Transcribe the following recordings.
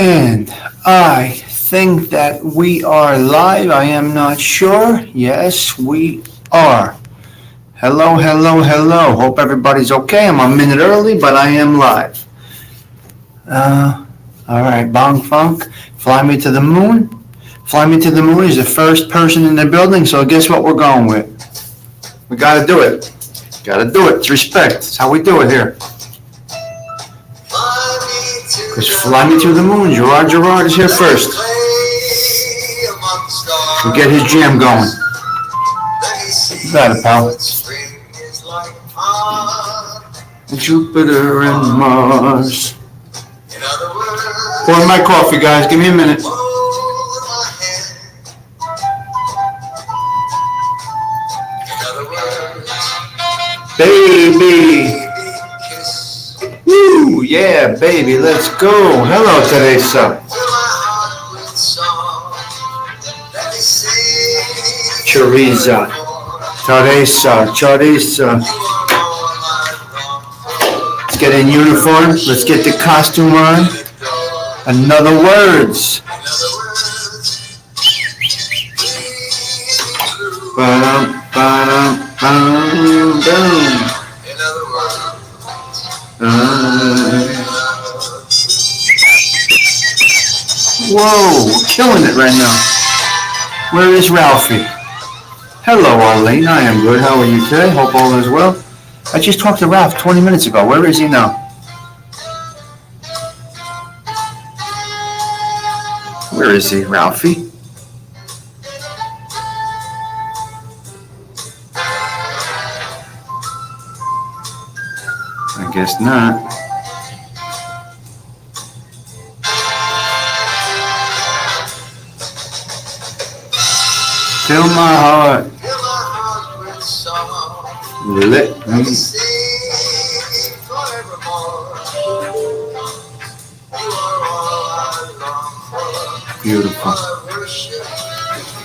And I think that we are live. I am not sure. Yes, we are. Hello, hello, hello. Hope everybody's okay. I'm a minute early, but I am live. All right, Bong Funk, Fly Me to the Moon. Fly Me to the Moon is the first person in the building, so guess what we're going with? We gotta do it. Gotta do it. It's respect. It's how we do it here. Because Fly Me to the Moon, Gerard is here first. We'll get his jam going. You got it, pal. Jupiter and Mars. Pour my coffee, guys. Give me a minute. Baby. Woo, yeah, baby, let's go. Hello, Teresa. Teresa. Let's get in uniform. Let's get the costume on. Another words. Ba-dum, ba-dum, ba-dum, ba-dum. Whoa, killing it right now. Where is Ralphie? Hello, Arlene. I am good. How are you today? Hope all is well. I just talked to Ralph 20 minutes ago. Where is he now? Where is he, Ralphie? I guess not. Fill my heart. Let me. Beautiful.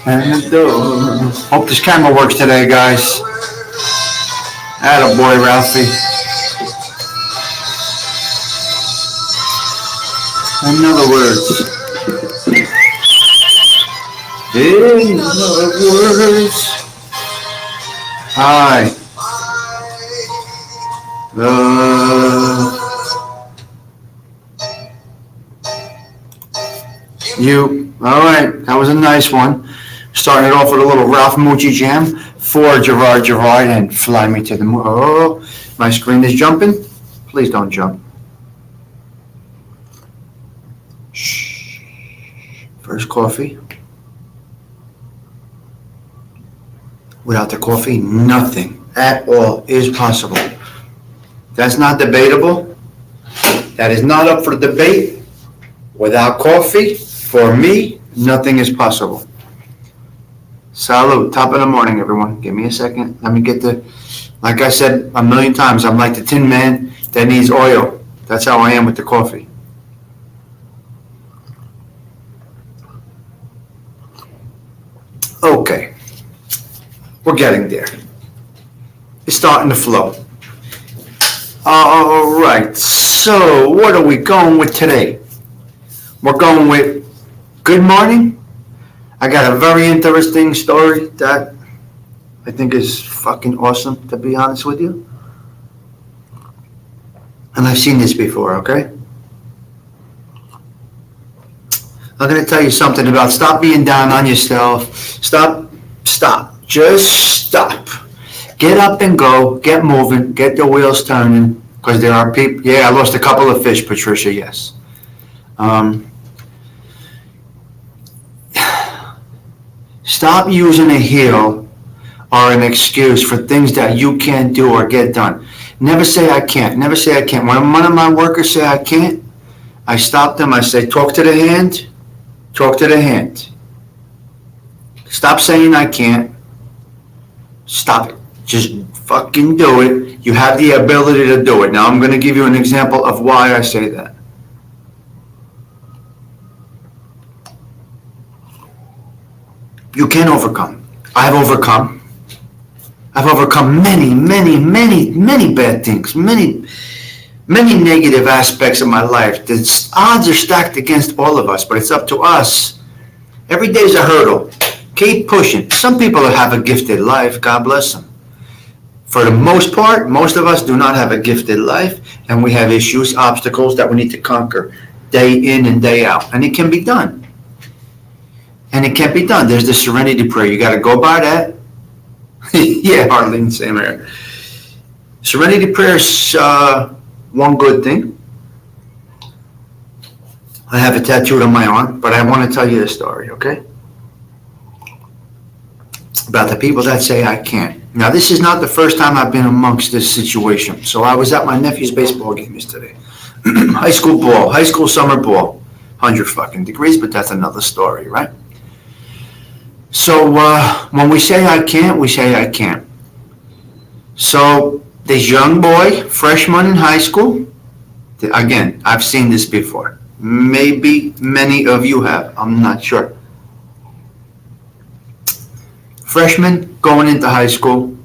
And adore. Hope this camera works today, guys. Attaboy, Ralphie. In other words. In other words. I love you. All right, that was a nice one. Starting it off with a little Ralph Moochie jam for Gerard and Fly Me to the Moon. Oh, my screen is jumping. Please don't jump. Shh. First coffee. Without the coffee, nothing at all is possible. That's not debatable. That is not up for debate. Without coffee, for me, nothing is possible. Salute. Top of the morning, everyone. Give me a second. Let me get like I said a million times, I'm like the Tin Man that needs oil. That's how I am with the coffee. Okay. We're getting there. It's starting to flow. All right. So what are we going with today? We're going with good morning. I got a very interesting story that I think is fucking awesome, to be honest with you. And I've seen this before, okay? I'm going to tell you something about stop being down on yourself. Stop. Just stop. Get up and go. Get moving. Get the wheels turning. Because there are people. Yeah, I lost a couple of fish, Patricia, yes. Stop using a heel or an excuse for things that you can't do or get done. Never say I can't. Never say I can't. When one of my workers say I can't, I stop them. I say, talk to the hand. Talk to the hand. Stop saying I can't. Stop it. Just fucking do it. You have the ability to do it. Now I'm going to give you an example of why I say that. You can overcome. I've overcome many bad things, many many negative aspects of my life. The odds are stacked against all of us, but it's up to us. Every day's a hurdle. Keep pushing. Some people have a gifted life. God bless them. For the most part, most of us do not have a gifted life, and we have issues, obstacles that we need to conquer day in and day out. And it can be done. And it can be done. There's the serenity prayer. You got to go by that. Yeah, Harleen, same here. Serenity prayer is one good thing. I have it tattooed on my arm, but I want to tell you the story, okay? About the people that say I can't. Now, this is not the first time I've been amongst this situation. So I was at my nephew's baseball game yesterday. High school summer ball. 100 fucking degrees, but that's another story, right? So when we say I can't, we say I can't. So this young boy, freshman in high school, again, I've seen this before. Maybe many of you have. I'm not sure. Freshman going into high school,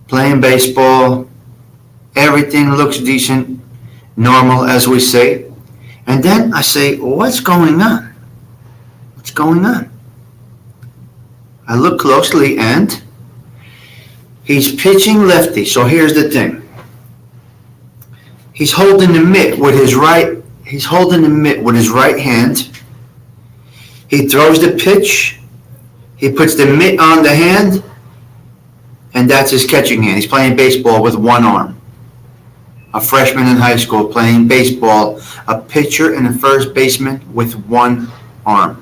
playing baseball, everything looks decent, normal as we say. And then I say, what's going on? What's going on? I look closely and he's pitching lefty. So here's the thing. He's holding the mitt with his right hand. He throws the pitch. He puts the mitt on the hand, and that's his catching hand. He's playing baseball with one arm. A freshman in high school playing baseball, a pitcher and a first baseman with one arm.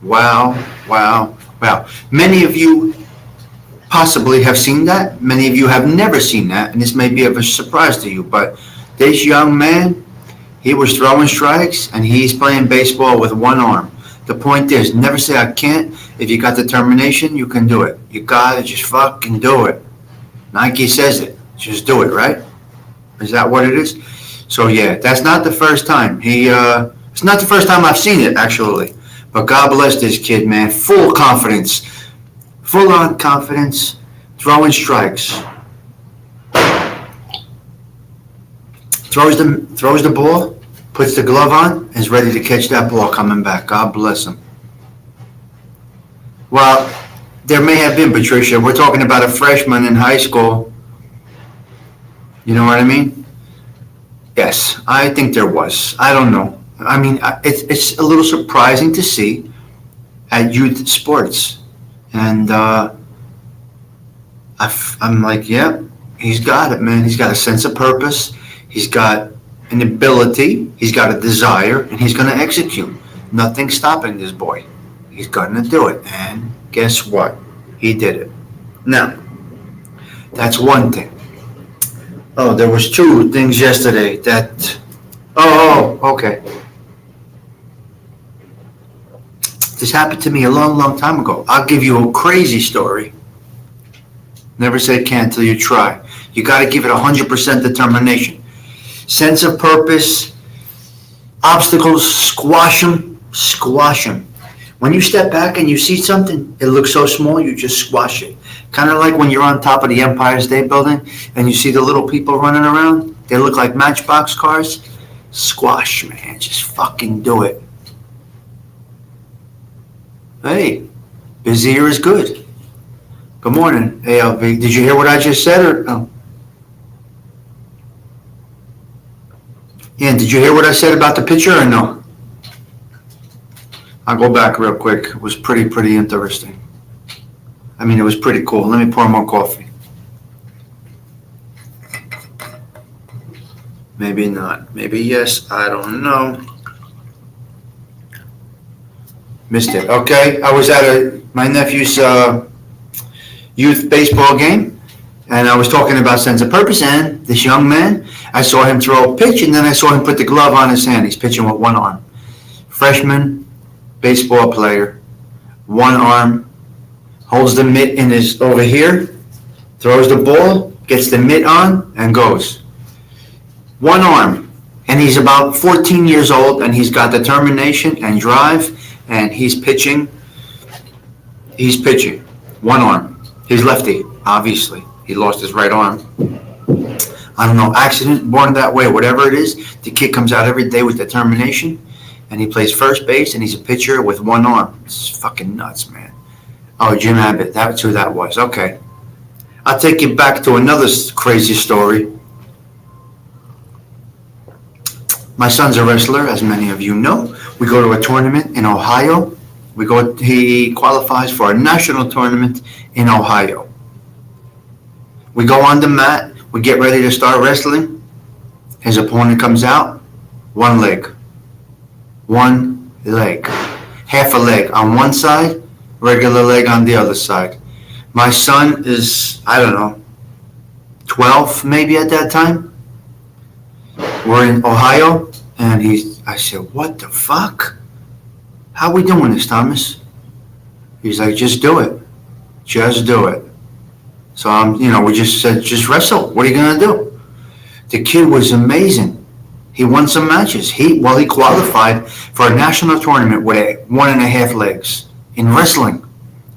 Wow, wow, wow. Many of you possibly have seen that. Many of you have never seen that, and this may be of a surprise to you, but this young man, he was throwing strikes, and he's playing baseball with one arm. The point is, never say I can't. If you got determination, you can do it. You gotta just fucking do it. Nike says it. Just do it, right? Is that what it is? So yeah, that's not the first time. It's not the first time I've seen it, actually. But God bless this kid, man. Full confidence. Full on confidence. Throwing strikes. Throws the ball. Puts the glove on, and is ready to catch that ball coming back. God bless him. Well, there may have been, Patricia. We're talking about a freshman in high school. You know what I mean? Yes, I think there was. I don't know. I mean, it's a little surprising to see at youth sports. And I'm like, yeah, he's got it, man. He's got a sense of purpose. He's got an ability, he's got a desire, and he's going to execute. Nothing's stopping this boy. He's going to do it. And guess what? He did it. Now, that's one thing. Oh, there was two things yesterday that... Oh, okay. This happened to me a long, long time ago. I'll give you a crazy story. Never say can't till you try. You got to give it 100% determination. Sense of purpose, obstacles, squash them. When you step back and you see something, it looks so small, you just squash it. Kind of like when you're on top of the Empire State Building and you see the little people running around. They look like matchbox cars. Squash, man. Just fucking do it. Hey, busier is good. Good morning, ALV. Did you hear what I just said or no? Ian, did you hear what I said about the picture or no? I'll go back real quick. It was pretty interesting. I mean, it was pretty cool. Let me pour more coffee. Maybe not. Maybe yes. I don't know. Missed it. Okay. I was at my nephew's youth baseball game, and I was talking about sense of purpose, and this young man, I saw him throw a pitch, and then I saw him put the glove on his hand. He's pitching with one arm. Freshman baseball player, one arm, holds the mitt in his over here, throws the ball, gets the mitt on, and goes. One arm. And he's about 14 years old, and he's got determination and drive, and he's pitching. He's pitching. One arm. He's lefty, obviously. He lost his right arm. I don't know, accident, born that way, whatever it is. The kid comes out every day with determination, and he plays first base, and he's a pitcher with one arm. It's fucking nuts, man. Oh, Jim Abbott, that's who that was. Okay. I'll take you back to another crazy story. My son's a wrestler, as many of you know. We go to a tournament in Ohio. He qualifies for a national tournament in Ohio. We go on the mat. We get ready to start wrestling. His opponent comes out. One leg. Half a leg on one side, regular leg on the other side. My son is, I don't know, 12 maybe at that time. We're in Ohio, and I said, what the fuck? How are we doing this, Thomas? He's like, just do it. Just do it. So we just said, just wrestle. What are you going to do? The kid was amazing. He won some matches. He qualified for a national tournament with 1.5 legs in wrestling.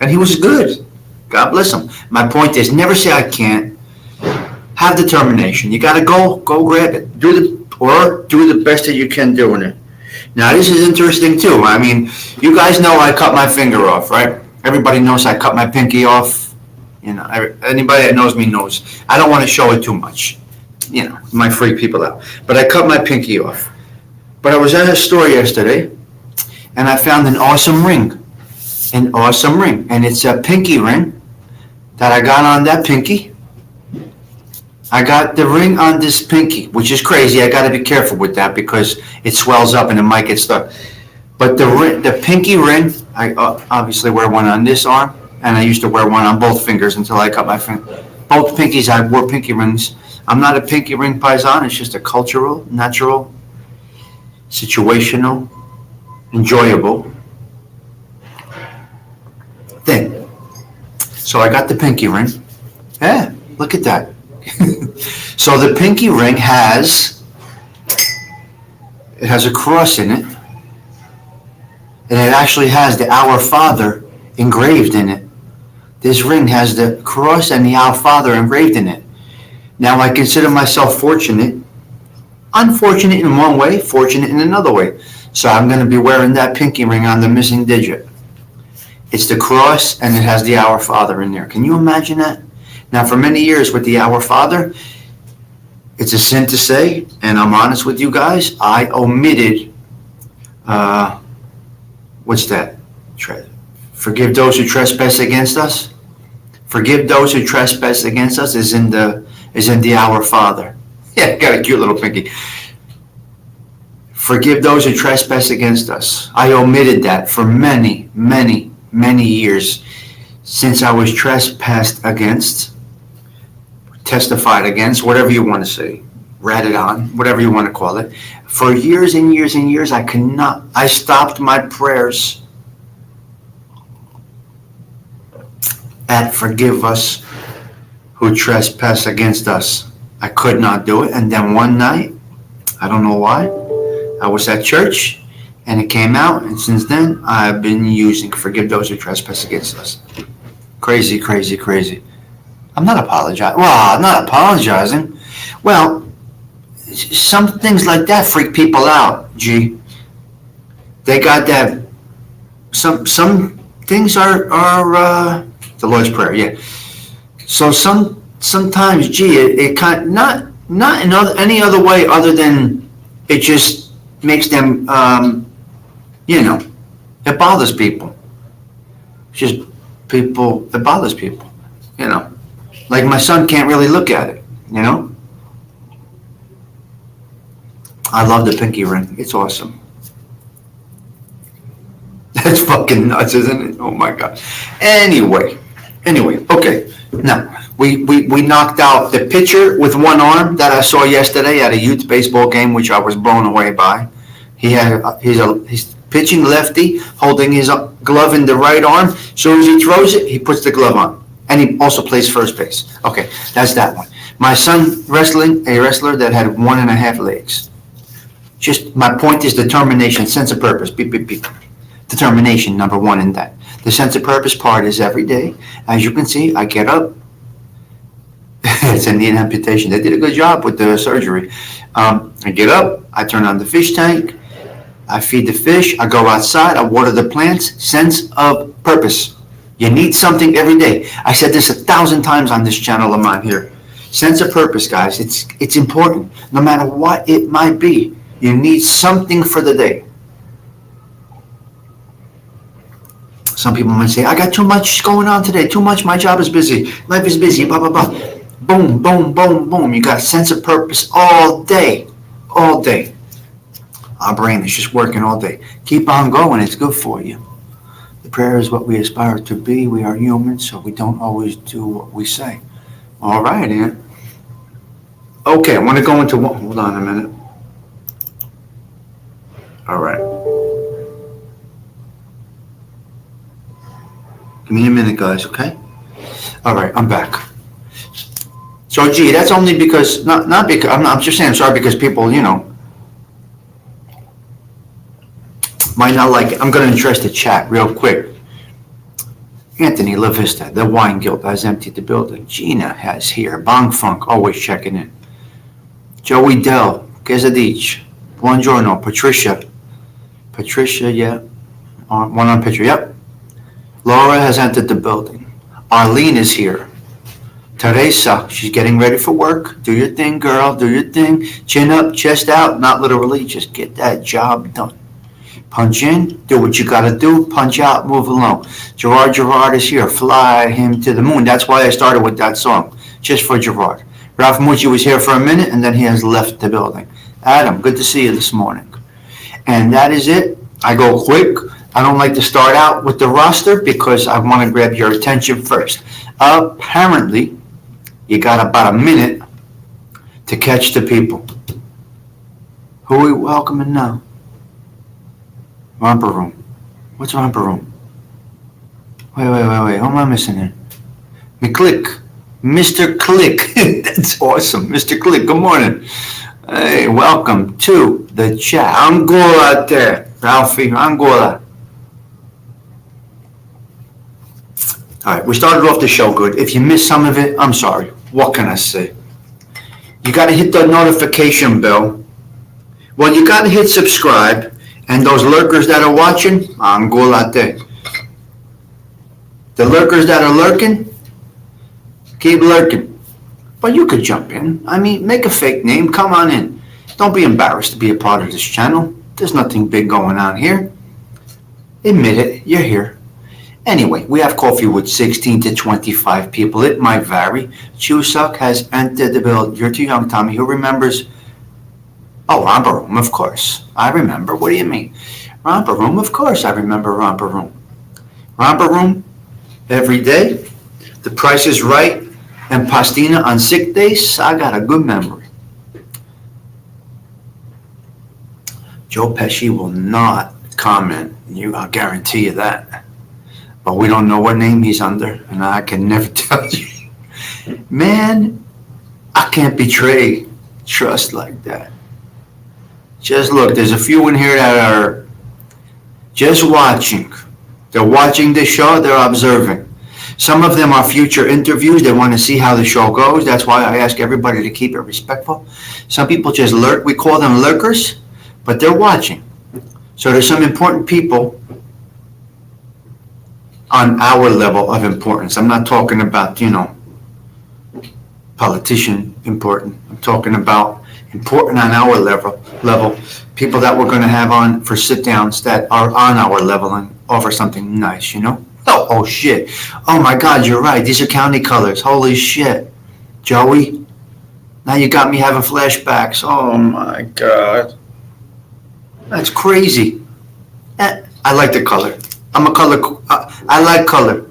And he was good. God bless him. My point is, never say I can't. Have determination. You got to go grab it. Do the best that you can doing it. Now, this is interesting, too. I mean, you guys know I cut my finger off, right? Everybody knows I cut my pinky off. Anybody that knows me knows. I don't want to show it too much. Might freak people out. But I cut my pinky off. But I was at a store yesterday, and I found an awesome ring. And it's a pinky ring that I got on that pinky. I got the ring on this pinky, which is crazy. I got to be careful with that because it swells up and it might get stuck. But the pinky ring, I obviously wear one on this arm, and I used to wear one on both fingers until I cut my finger. Both pinkies, I wore pinky rings. I'm not a pinky ring paisan. It's just a cultural, natural, situational, enjoyable thing. So I got the pinky ring. Yeah, look at that. So the pinky ring has a cross in it, and it actually has the Our Father engraved in it. This ring has the cross and the Our Father engraved in it. Now I consider myself fortunate. Unfortunate in one way, fortunate in another way. So I'm going to be wearing that pinky ring on the missing digit. It's the cross, and it has the Our Father in there. Can you imagine that? Now, for many years with the Our Father, it's a sin to say, and I'm honest with you guys, I omitted, what's that? Forgive those who trespass against us. Forgive those who trespass against us is in the Our Father. Yeah, got a cute little pinky. Forgive those who trespass against us. I omitted that for many, many, many years since I was trespassed against, testified against, whatever you want to say, ratted on, whatever you want to call it. For years and years and years, I stopped my prayers at forgive us who trespass against us. I could not do it. And then one night, I don't know why, I was at church and it came out. And since then, I've been using forgive those who trespass against us. Crazy, crazy, crazy. I'm not apologizing. Well, I'm not apologizing. Well, some things like that freak people out, G. They got that. Some things are the Lord's Prayer, yeah. So sometimes, gee, it kind not in any other way other than it just makes them, it bothers people. It's just it bothers people, Like my son can't really look at it, I love the pinky ring. It's awesome. That's fucking nuts, isn't it? Oh my God. Anyway, okay. Now, we knocked out the pitcher with one arm that I saw yesterday at a youth baseball game, which I was blown away by. He's pitching lefty, holding his glove in the right arm. As soon as he throws it, he puts the glove on. And he also plays first base. Okay, that's that one. My son wrestling, a wrestler that had 1.5 legs. Just, my point is determination, sense of purpose. Beep, beep, beep. Determination, number one in that. The sense of purpose part is every day. As you can see, I get up. It's a knee amputation. They did a good job with the surgery. I get up, I turn on the fish tank, I feed the fish, I go outside, I water the plants. Sense of purpose. You need something every day. I said this 1,000 times on this channel of mine here. Sense of purpose, guys. It's important. No matter what it might be, you need something for the day. Some people might say, I got too much going on today, too much, my job is busy, life is busy, blah, blah, blah. Boom, boom, boom, boom. You got a sense of purpose all day, all day. Our brain is just working all day. Keep on going, it's good for you. The prayer is what we aspire to be. We are human, so we don't always do what we say. All right, Aunt. Okay, I want to go into one. Hold on a minute. All right. Give me a minute, guys, okay? All right, I'm back. So, gee, that's only because, not because, I'm just saying sorry because people, might not like it. I'm going to address the chat real quick. Anthony La Vista, the Wine Guild has emptied the building. Gina has here. Bong Funk, always checking in. Joey Dell, Quesadich. Buongiorno, Patricia. Patricia, yeah. One on picture, yep. Laura has entered the building. Arlene is here. Teresa, she's getting ready for work. Do your thing, girl. Do your thing. Chin up, chest out. Not literally, just get that job done. Punch in, do what you gotta do. Punch out, move along. Gerard is here. Fly him to the moon. That's why I started with that song, just for Gerard. Ralph Mucci was here for a minute, and then he has left the building. Adam, good to see you this morning. And that is it. I go quick. I don't like to start out with the roster because I want to grab your attention first. Apparently, you got about a minute to catch the people. Who are we welcoming now? Romper Room. What's Romper Room? Wait. Who am I missing here? McClick. Mr. Click. That's awesome. Mr. Click, good morning. Hey, welcome to the chat. Angola out there. Ralphie, Angola. All right, we started off the show good. If you missed some of it, I'm sorry. What can I say? You got to hit the notification bell. Well, you got to hit subscribe. And those lurkers that are watching, angolate. The lurkers that are lurking, keep lurking. But you could jump in. I mean, make a fake name. Come on in. Don't be embarrassed to be a part of this channel. There's nothing big going on here. Admit it. You're here. Anyway, we have coffee with 16 to 25 people. It might vary. Chuseok has entered the building. You're too young, Tommy. Who remembers? Oh, Romper Room, of course. I remember. What do you mean? Romper Room, of course I remember Romper Room. Romper Room, every day. The Price is Right and Pastina on sick days. I got a good memory. Joe Pesci will not comment. I'll guarantee you that. But we don't know what name he's under, and I can never tell you. Man, I can't betray trust like that. Just look, there's a few in here that are just watching. They're watching the show, they're observing. Some of them are future interviews. They want to see how the show goes. That's why I ask everybody to keep it respectful. Some people just lurk. We call them lurkers, but they're watching. So there's some important people on our level of importance. I'm not talking about, politician important. I'm talking about important on our level, people that we're going to have on for sit-downs that are on our level and offer something nice, Oh, shit. Oh, my God, you're right. These are county colors. Holy shit. Joey, now you got me having flashbacks. Oh, my God. That's crazy. I like the color. I'm a color. I like color.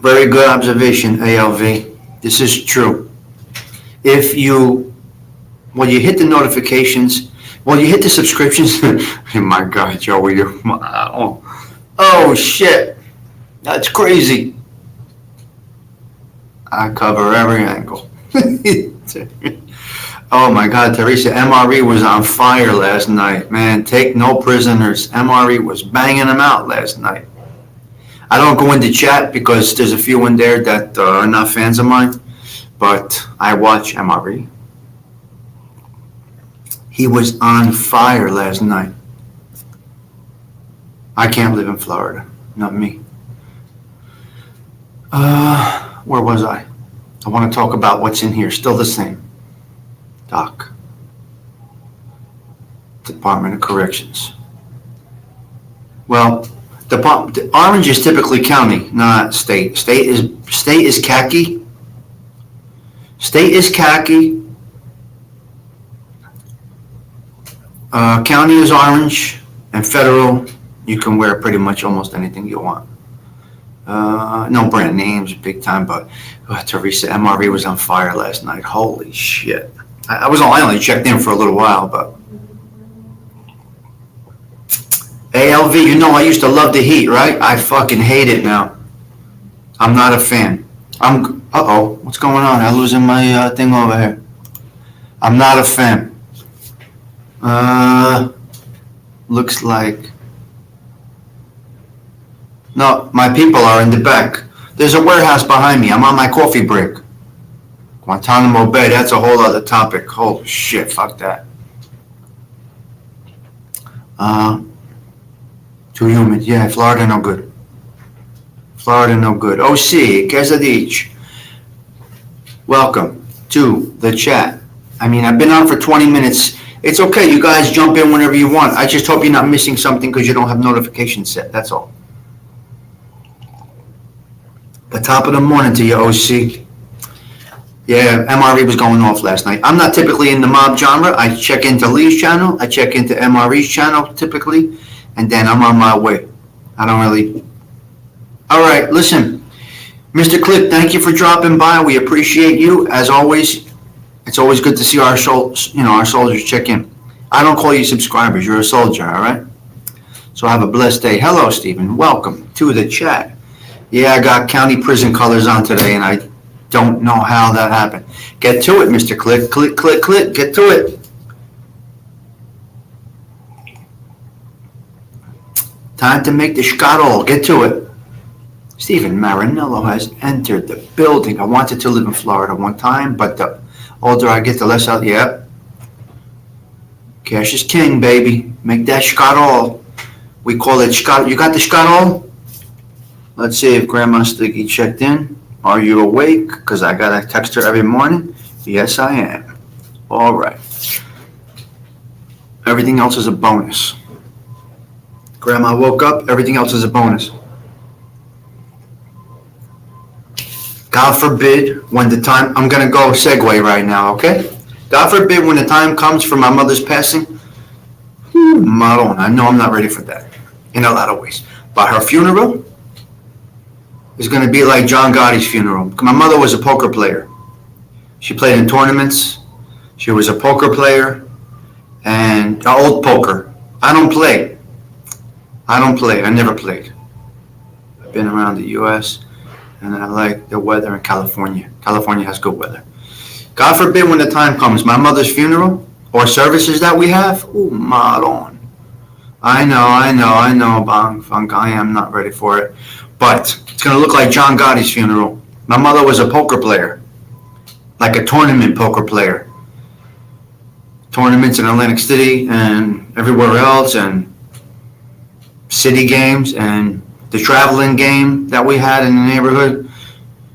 Very good observation, ALV. This is true. You hit the notifications, you hit the subscriptions. Oh my God, Joey, oh shit, that's crazy. I cover every angle. Oh my God, Teresa, MRE was on fire last night, man. Take no prisoners. MRE was banging them out last night. I don't go into chat because there's a few in there that are not fans of mine, but I watch MRE. He was on fire last night. I can't live in Florida. Not me. Where was I? I want to talk about what's in here. Still the same. Doc. Department of Corrections. Well, the orange is typically county, not state. State is khaki. State is khaki. County is orange, and federal, you can wear pretty much almost anything you want. No brand names, big time, but Teresa, MRE was on fire last night. Holy shit! I only checked in for a little while, but ALV, you know I used to love the Heat, right? I fucking hate it now. I'm not a fan. What's going on? I'm losing my thing over here. I'm not a fan. Looks like. No, my people are in the back. There's a warehouse behind me. I'm on my coffee break. Guantanamo Bay, that's a whole other topic. Holy shit, fuck that. Too humid. Yeah, Florida no good. Florida no good. OC, Quesadich. Welcome to the chat. I mean, I've been on for 20 minutes. It's okay, you guys jump in whenever you want. I just hope you're not missing something because you don't have notifications set. That's all. The top of the morning to you, OC. Yeah, MRE was going off last night. I'm not typically in the mob genre. I check into Lee's channel. I check into MRE's channel typically, and then I'm on my way. I don't really. All right, listen. Mr. Click, thank you for dropping by. We appreciate you. As always, it's always good to see our soldiers check in. I don't call you subscribers. You're a soldier, all right? So have a blessed day. Hello, Stephen. Welcome to the chat. Yeah, I got county prison colors on today, and I don't know how that happened. Get to it, Mr. Click. Click, click, click. Get to it. Time to make the shkadol. Get to it. Stephen Marinello has entered the building. I wanted to live in Florida one time, but the older I get, the less I'll. Yep. Cash is king, baby. Make that shkadol. We call it shkadol. You got the shkadol? Let's see if Grandma Sticky checked in. Are you awake? Because I got to text her every morning. Yes, I am. All right. Everything else is a bonus. Grandma woke up. Everything else is a bonus. God forbid when the time, I'm going to go segue right now, okay? God forbid when the time comes for my mother's passing, Maron, I know I'm not ready for that in a lot of ways. But her funeral is going to be like John Gotti's funeral. My mother was a poker player. She played in tournaments. She was a poker player and old poker. I don't play. I never played. I've been around the U.S. and I like the weather in California. California has good weather. God forbid when the time comes, my mother's funeral or services that we have, Maron. I know, Bang Funk, I am not ready for it. But it's going to look like John Gotti's funeral. My mother was a poker player, like a tournament poker player. Tournaments in Atlantic City and everywhere else, and city games, and the traveling game that we had in the neighborhood.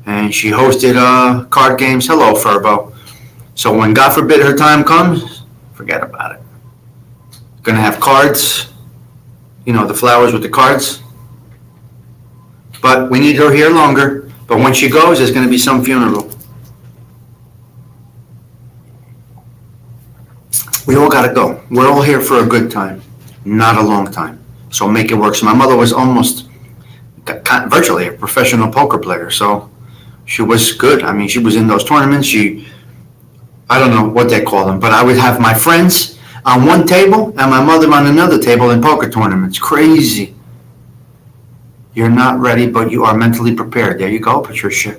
And she hosted card games. Hello, Furbo. So when God forbid her time comes, forget about it. Going to have cards, the flowers with the cards. But we need her here longer. But when she goes, there's going to be some funeral. We all got to go. We're all here for a good time, not a long time. So make it work. So my mother was almost virtually a professional poker player. So she was good. I mean, she was in those tournaments. I don't know what they call them, but I would have my friends on one table and my mother on another table in poker tournaments. Crazy. You're not ready, but you are mentally prepared. There you go, Patricia.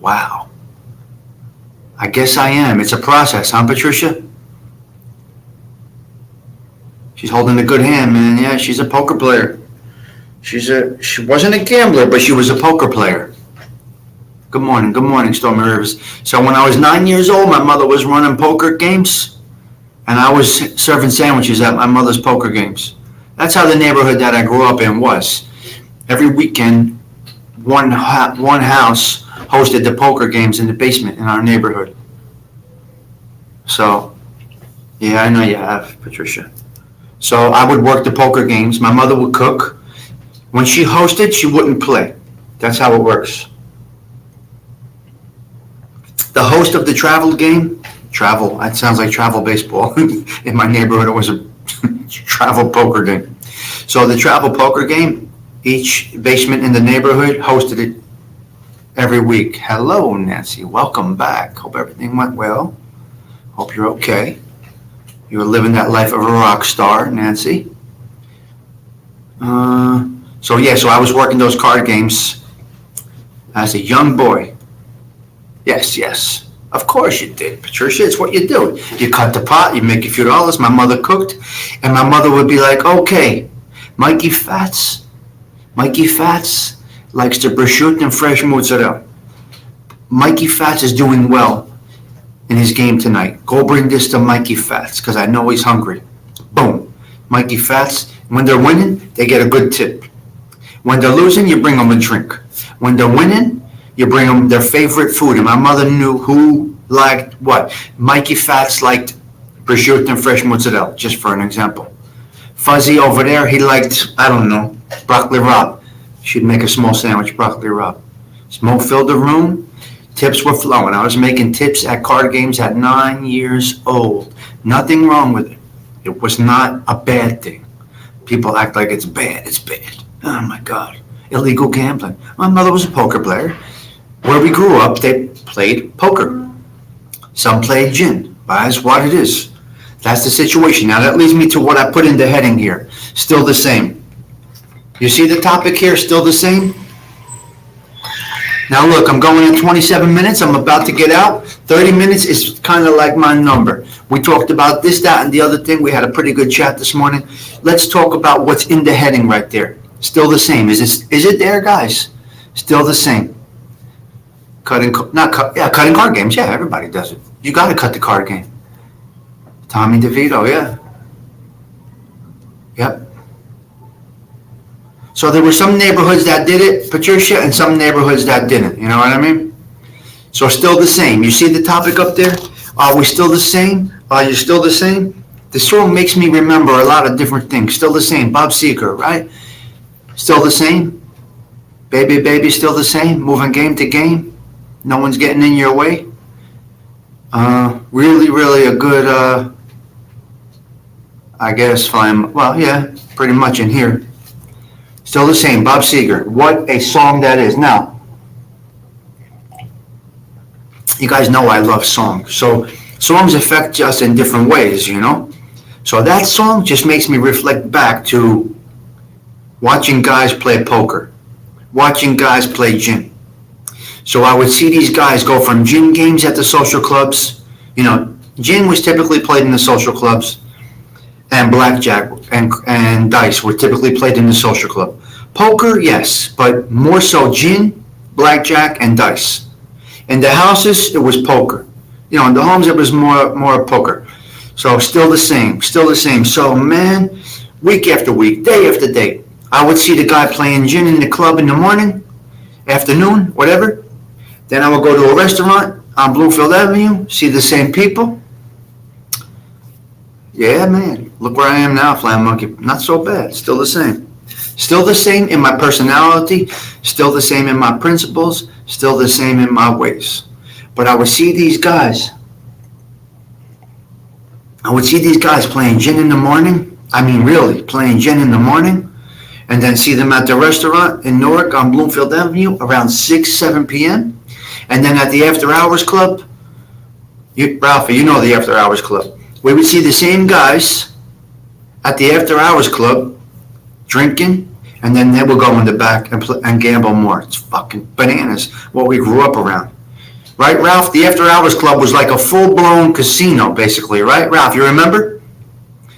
Wow. I guess I am. It's a process, huh, Patricia? She's holding a good hand, man. Yeah, she's a poker player. She wasn't a gambler, but she was a poker player. Good morning, Stormy Rivers. So when I was 9 years old, my mother was running poker games, and I was serving sandwiches at my mother's poker games. That's how the neighborhood that I grew up in was. Every weekend, one house hosted the poker games in the basement in our neighborhood. So, yeah, I know you have, Patricia. So I would work the poker games. My mother would cook. When she hosted, she wouldn't play. That's how it works. The host of the that sounds like travel baseball. In my neighborhood, it was a travel poker game. So the travel poker game, each basement in the neighborhood hosted it every week. Hello, Nancy. Welcome back. Hope everything went well. Hope you're okay. You were living that life of a rock star, Nancy. So I was working those card games as a young boy. Yes. Of course you did, Patricia. It's what you do. You cut the pot, you make a few dollars. My mother cooked, and my mother would be like, okay, Mikey Fats likes the prosciutto and fresh mozzarella. Mikey Fats is doing well in his game tonight. Go bring this to Mikey Fats, because I know he's hungry. Boom. Mikey Fats, when they're winning, they get a good tip. When they're losing, you bring them a drink. When they're winning, you bring them their favorite food. And my mother knew who liked what. Mikey Fats liked prosciutto and fresh mozzarella, just for an example. Fuzzy over there, he liked, I don't know, broccoli rabe. She'd make a small sandwich, broccoli rabe. Smoke filled the room. Tips were flowing. I was making tips at card games at 9 years old. Nothing wrong with it. It was not a bad thing. People act like it's bad. It's bad. Oh, my God. Illegal gambling. My mother was a poker player. Where we grew up, they played poker. Some played gin. That's what it is. That's the situation. Now, that leads me to what I put in the heading here. Still the same. You see the topic here? Still the same? Now, look, I'm going in 27 minutes. I'm about to get out. 30 minutes is kind of like my number. We talked about this, that, and the other thing. We had a pretty good chat this morning. Let's talk about what's in the heading right there. Still the same. Is it there, guys? Still the same. Cutting card games. Yeah, everybody does it. You got to cut the card game. Tommy DeVito, yeah. Yep. So there were some neighborhoods that did it, Patricia, and some neighborhoods that didn't. You know what I mean? So still the same. You see the topic up there? Are we still the same? Are you still the same? The song makes me remember a lot of different things. Still the same. Bob Seger, right? Still the same. Baby, still the same. Moving game to game. No one's getting in your way. Really a good, I guess, pretty much in here. Still the same, Bob Seger. What a song that is. Now, you guys know I love songs. So songs affect us in different ways, you know. So that song just makes me reflect back to watching guys play poker, watching guys play gin. So I would see these guys go from gin games at the social clubs. You know, gin was typically played in the social clubs, and blackjack and dice were typically played in the social club. Poker, yes, but more so gin, blackjack, and dice. In the houses, it was poker. You know, in the homes, it was more poker. So still the same. So, man, week after week, day after day, I would see the guy playing gin in the club in the morning, afternoon, whatever. Then I would go to a restaurant on Bloomfield Avenue, see the same people. Yeah, man, look where I am now, Flam Monkey. Not so bad, still the same. Still the same in my personality, still the same in my principles, still the same in my ways. But I would see these guys. Playing gin in the morning. I mean, really, playing gin in the morning. And then see them at the restaurant in Newark on Bloomfield Avenue around 6, 7 p.m. And then at the After Hours Club, Ralphie, you know the After Hours Club. We would see the same guys at the After Hours Club drinking, and then they would go in the back and gamble more. It's fucking bananas what we grew up around. Right, Ralph? The After Hours Club was like a full-blown casino, basically, right? Ralph, you remember?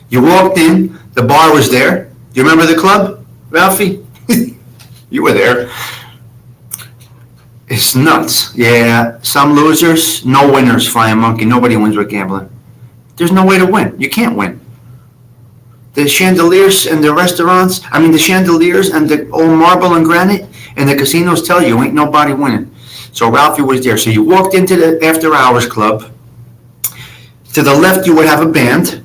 You walked in, the bar was there. Do you remember the club, Ralphie? You were there. It's nuts. Yeah, some losers, no winners, Flying Monkey. Nobody wins with gambling. There's no way to win. You can't win. The chandeliers and the restaurants, the chandeliers and the old marble and granite and the casinos tell you ain't nobody winning. So Ralphie was there. So you walked into the after hours club. To the left, you would have a band.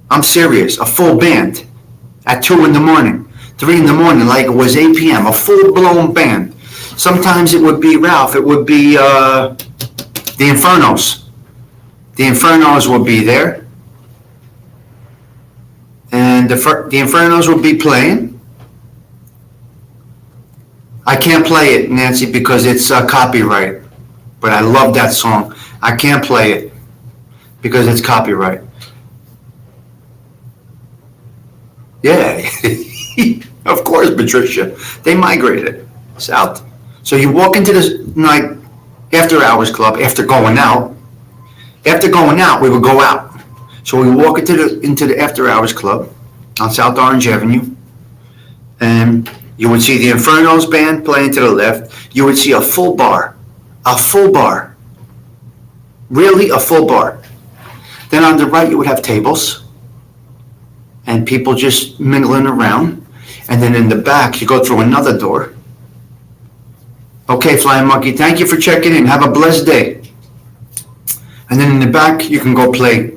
I'm serious, a full band at 2 in the morning, 3 in the morning, like it was 8 p.m., a full-blown band. Sometimes it would be Ralph. It would be the Infernos. The Infernos would be there. And the Infernos would be playing. I can't play it, Nancy, because it's copyright. But I love that song. I can't play it because it's copyright. Yeah, of course, Patricia. They migrated south. So you walk into this night after hours club after going out. After going out, we would go out. So we walk into the after hours club on South Orange Avenue, and you would see the Infernos band playing to the left. You would see a full bar, really a full bar. Then on the right, you would have tables and people just mingling around. And then in the back, you go through another door. Okay, Flying Monkey, thank you for checking in. Have a blessed day. And then in the back, you can go play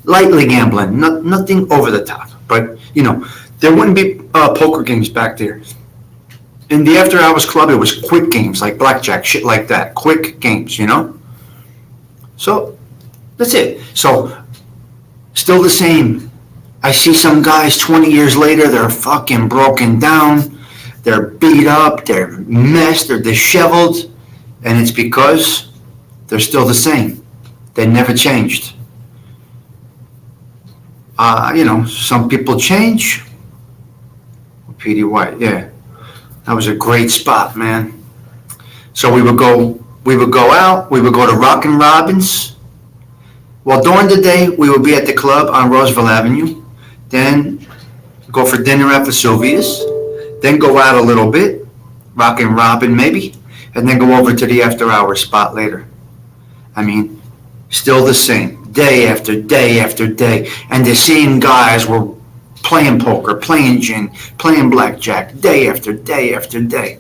lightly gambling, nothing over the top. But, there wouldn't be poker games back there. In the after hours club, it was quick games like blackjack, shit like that. Quick games, So, that's it. So, still the same. I see some guys 20 years later, they're fucking broken down. They're beat up, they're messed, they're disheveled. And it's because they're still the same. They never changed. Some people change. P.D. White, yeah. That was a great spot, man. So we would go out, we would go to Rockin' Robin's. Well, during the day, we would be at the club on Roosevelt Avenue. Then go for dinner at Vesuvius. Then go out a little bit, Rockin' Robin maybe, and then go over to the after hours spot later. Still the same. Day after day after day, and the same guys were playing poker, playing gin, playing blackjack, day after day after day.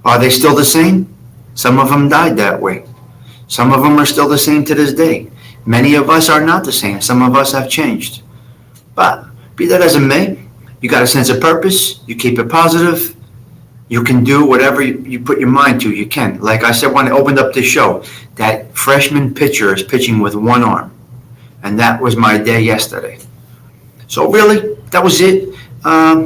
Are they still the same? Some of them died that way. Some of them are still the same to this day. Many of us are not the same. Some of us have changed. But be that as it may, you got a sense of purpose, you keep it positive, you can do whatever you put your mind to, you can. Like I said when I opened up this show, that freshman pitcher is pitching with one arm. And that was my day yesterday. So really, that was it.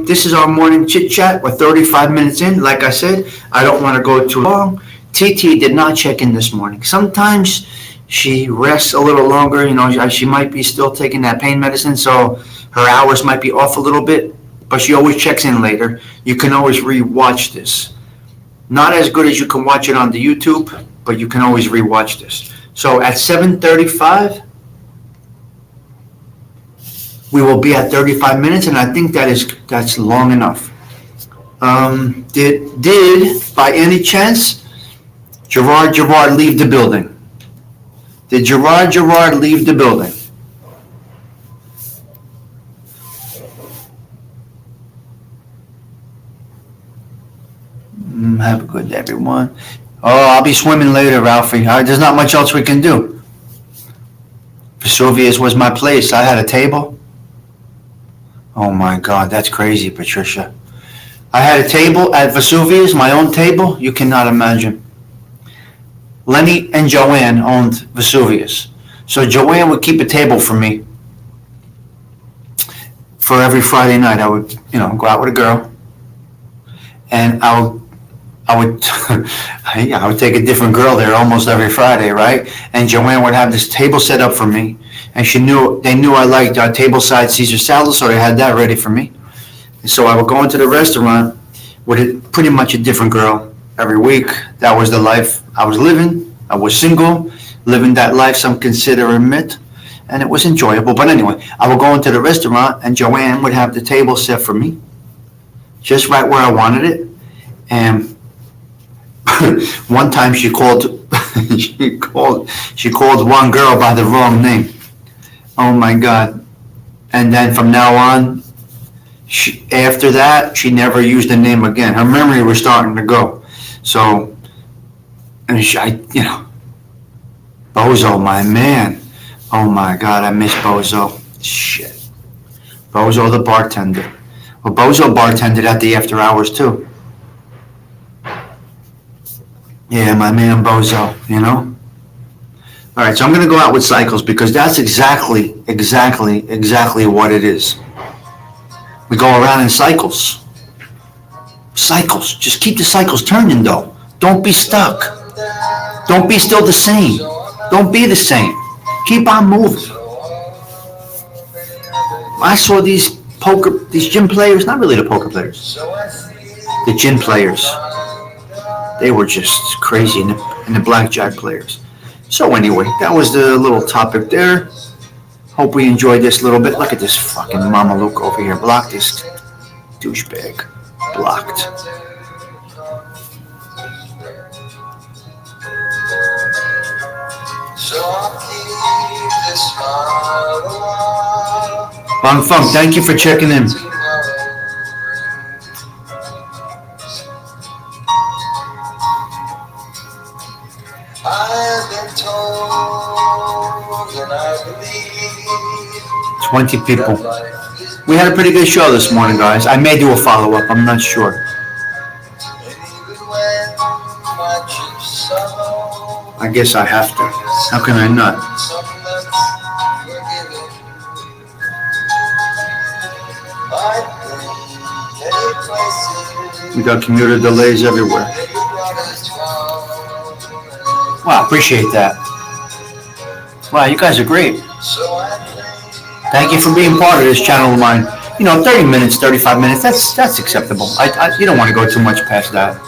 This is our morning chit chat. We're 35 minutes in. Like I said, I don't want to go too long. TT did not check in this morning. Sometimes she rests a little longer. She might be still taking that pain medicine, so her hours might be off a little bit. But she always checks in later. You can always re-watch this. Not as good as you can watch it on the YouTube, but you can always re-watch this. So at 7:35, we will be at 35 minutes, and I think that's long enough. Did by any chance Gerard leave the building? Did Gerard leave the building? Have a good day, everyone. Oh, I'll be swimming later, Ralphie. There's not much else we can do. Vesuvius was my place. I had a table. Oh my God, that's crazy, Patricia. I had a table at Vesuvius, my own table. You cannot imagine. Lenny and Joanne owned Vesuvius. So Joanne would keep a table for me. For every Friday night, I would, go out with a girl. And I would take a different girl there almost every Friday, right? And Joanne would have this table set up for me. And they knew I liked tableside Caesar salad, so they had that ready for me. And so I would go into the restaurant with pretty much a different girl every week. That was the life I was living. I was single, living that life some consider a myth, and it was enjoyable. But anyway, I would go into the restaurant, and Joanne would have the table set for me. just right where I wanted it. And one time she called she called one girl by the wrong name. Oh my God. And then from now on, after that, she never used the name again. Her memory was starting to go. So, and Bozo, my man. Oh my God, I miss Bozo. Shit. Bozo the bartender. Well, Bozo bartended at the after hours too. Yeah, my man Bozo, All right, so I'm going to go out with cycles because that's exactly what it is. We go around in cycles. Cycles. Just keep the cycles turning, though. Don't be stuck. Don't be still the same. Don't be the same. Keep on moving. I saw these gym players, not really the poker players, the gin players. They were just crazy, and the blackjack players. So anyway, that was the little topic there. Hope we enjoyed this a little bit. Look at this fucking Mamaluke over here. Block this douchebag. Blocked. Bang Funk, thank you for checking in. I've been told and I believe 20 people. We had a pretty good show this morning, guys. I may do a follow-up. I'm not sure. I guess I have to. How can I not? We got commuter delays everywhere. Wow, appreciate that. Wow, you guys are great. Thank you for being part of this channel of mine. 30 minutes, 35 minutes, that's acceptable. You don't want to go too much past that.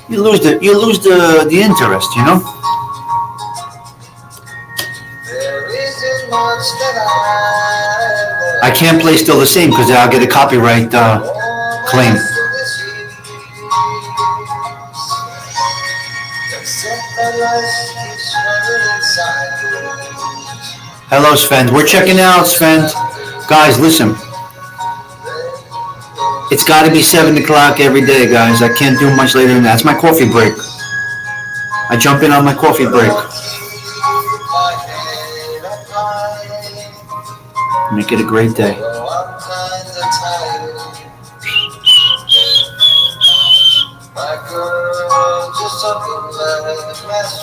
You lose the interest, I can't play Still the Same because I'll get a copyright claim. Hello, Sven. We're checking out, Sven. Guys, listen. It's got to be 7 o'clock every day, guys. I can't do much later than that. It's my coffee break. I jump in on my coffee break. Make it a great day.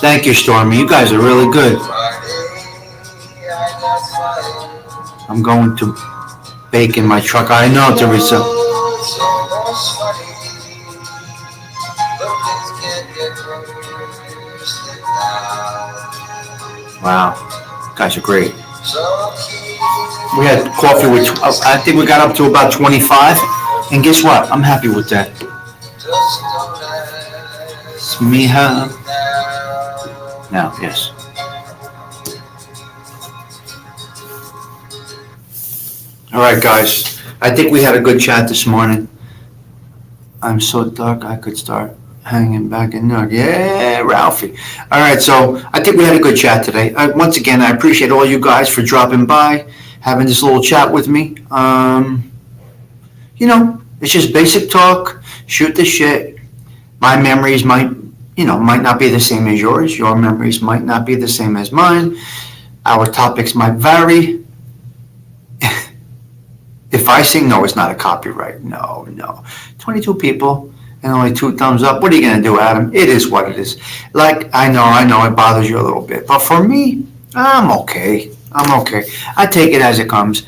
Thank you, Stormy. You guys are really good. I'm going to bake in my truck. I know, Teresa. Wow. You guys are great. We had coffee with, I think we got up to about 25. And guess what? I'm happy with that. Smiha. Now, yes. All right, guys. I think we had a good chat this morning. I'm so dark I could start hanging back in there. Yeah, Ralphie. All right, so I think we had a good chat today. Once again, I appreciate all you guys for dropping by, having this little chat with me. It's just basic talk, shoot the shit. My memories might not be the same as yours. Your memories might not be the same as mine. Our topics might vary. If I say no, it's not a copyright. No. 22 people and only 2 thumbs up. What are you going to do, Adam? It is what it is. Like, I know it bothers you a little bit. But for me, I'm okay. I take it as it comes.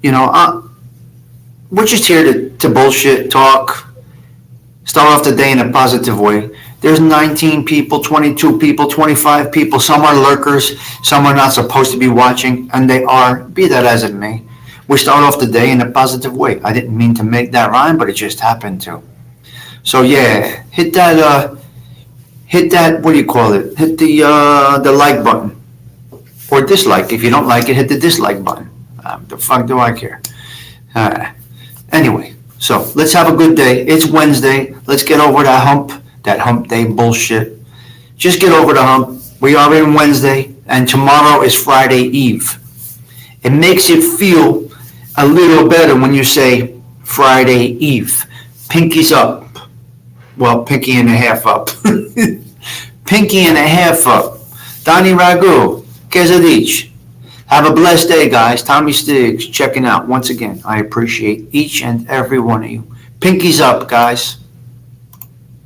We're just here to bullshit, talk, start off the day in a positive way. There's 19 people, 22 people, 25 people. Some are lurkers. Some are not supposed to be watching. And they are. Be that as it may. We start off the day in a positive way. I didn't mean to make that rhyme, but it just happened to. So yeah, hit that, what do you call it? Hit the like button. Or dislike. If you don't like it, hit the dislike button. The fuck do I care? Anyway, So let's have a good day. It's Wednesday. Let's get over that hump day bullshit. Just get over the hump. We are in Wednesday, and tomorrow is Friday Eve. It makes it feel a little better when you say Friday Eve. Pinky's up. Well, pinky and a half up. Pinky and a half up. Donnie Ragu, Kezadich. Have a blessed day, guys. Tommy Stigs checking out. Once again, I appreciate each and every one of you. Pinky's up, guys.